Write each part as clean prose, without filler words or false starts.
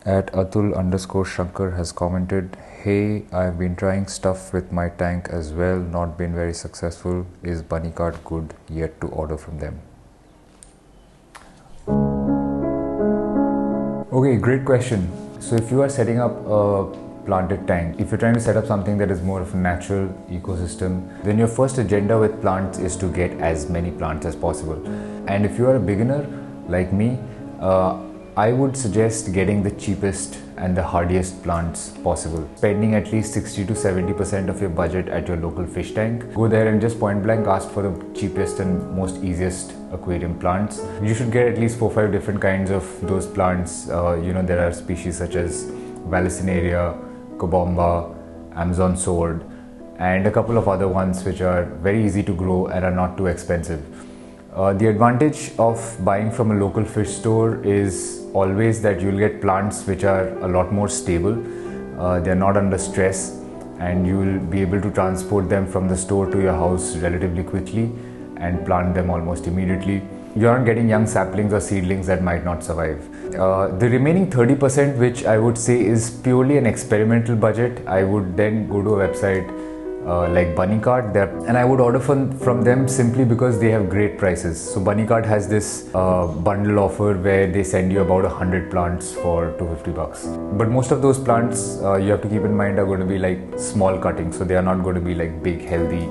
At Atul_Shankar has commented, "Hey, I've been trying stuff with my tank as well, not been very successful. Is Bunny Cart good? Yet to order from them." Okay, great question. So if you are setting up a planted tank, if you're trying to set up something that is more of a natural ecosystem, then your first agenda with plants is to get as many plants as possible. And if you are a beginner like me, I would suggest getting the cheapest and the hardiest plants possible. Spending at least 60 to 70% of your budget at your local fish tank. Go there and just point blank ask for the cheapest and most easiest aquarium plants. You should get at least 4-5 different kinds of those plants. There are species such as Vallisneria, Cobomba, Amazon sword, and a couple of other ones which are very easy to grow and are not too expensive. The advantage of buying from a local fish store is always that you'll get plants which are a lot more stable. They're not under stress, and you'll be able to transport them from the store to your house relatively quickly and plant them almost immediately. You aren't getting young saplings or seedlings that might not survive. The remaining 30%, which I would say is purely an experimental budget, I would then go to a website like Bunny Cart, and I would order from them simply because they have great prices. So Bunny Cart has this bundle offer where they send you about 100 plants for $250. But most of those plants, you have to keep in mind, are going to be like small cuttings, so they are not going to be like big, healthy.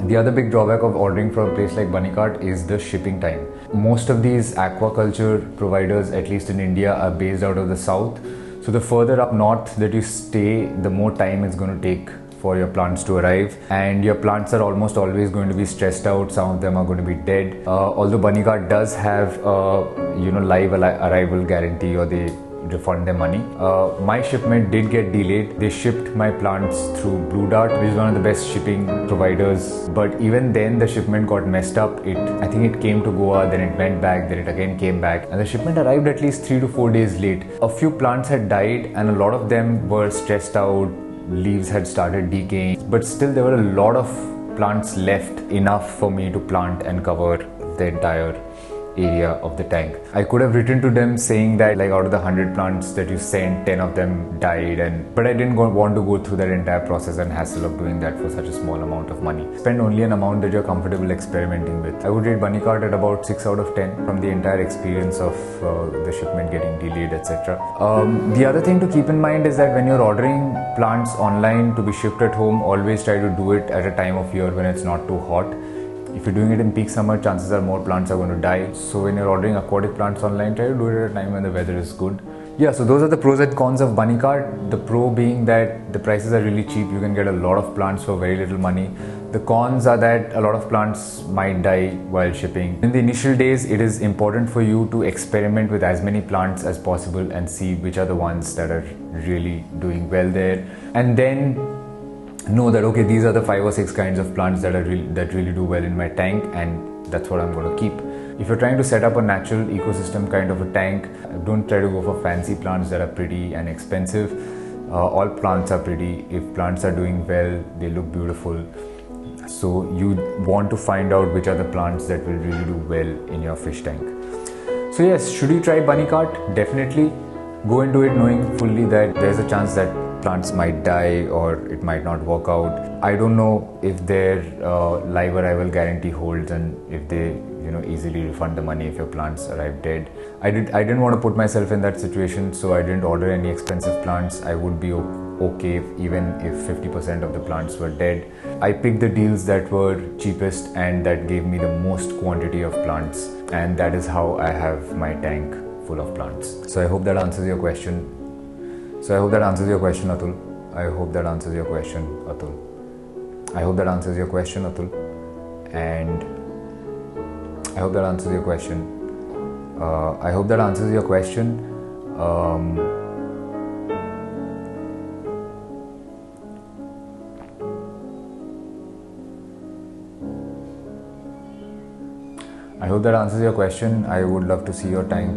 The other big drawback of ordering from a place like Bunny Cart is the shipping time. Most of these aquaculture providers, at least in India, are based out of the south. So the further up north that you stay, the more time it's going to take for your plants to arrive, and your plants are almost always going to be stressed out. Some of them are going to be dead. Although Bunny Cart does have live arrival guarantee, or they refund their money. My shipment did get delayed. They shipped my plants through Blue Dart, which is one of the best shipping providers. But even then, the shipment got messed up. I think it came to Goa, then it went back, then it again came back, and the shipment arrived at least 3 to 4 days late. A few plants had died, and a lot of them were stressed out. Leaves had started decaying, but still there were a lot of plants left, enough for me to plant and cover the entire area of the tank. I could have written to them saying that like out of the 100 plants that you sent, 10 of them died, but I didn't want to go through that entire process and hassle of doing that for such a small amount of money. Spend only an amount that you're comfortable experimenting with. I would rate Bunny Cart at about 6 out of 10 from the entire experience of the shipment getting delayed, etc. The other thing to keep in mind is that when you're ordering plants online to be shipped at home, always try to do it at a time of year when it's not too hot. If you're doing it in peak summer, chances are more plants are going to die. So when you're ordering aquatic plants online, try to do it at a time when the weather is good. Yeah, so those are the pros and cons of Bunny Cart. The pro being that the prices are really cheap. You can get a lot of plants for very little money. The cons are that a lot of plants might die while shipping. In the initial days, it is important for you to experiment with as many plants as possible and see which are the ones that are really doing well there. And then know that okay, these are the 5 or 6 kinds of plants that really do well in my tank, and that's what I'm going to keep. If you're trying to set up a natural ecosystem kind of a tank, don't try to go for fancy plants that are pretty and expensive. All plants are pretty. If plants are doing well, they look beautiful. So you want to find out which are the plants that will really do well in your fish tank. So yes, should you try Bunny Cart? Definitely. Go into it knowing fully that there's a chance that plants might die or it might not work out. I don't know if their live arrival guarantee holds and if they easily refund the money if your plants arrive dead. I didn't want to put myself in that situation, so I didn't order any expensive plants. I would be okay even if 50% of the plants were dead. I picked the deals that were cheapest and that gave me the most quantity of plants, and that is how I have my tank full of plants. So I hope that answers your question. So I hope that answers your question, Atul. I hope that answers your question, Atul. I hope that answers your question, Atul. And I hope that answers your question. I hope that answers your question. I hope that answers your question. I would love to see your tank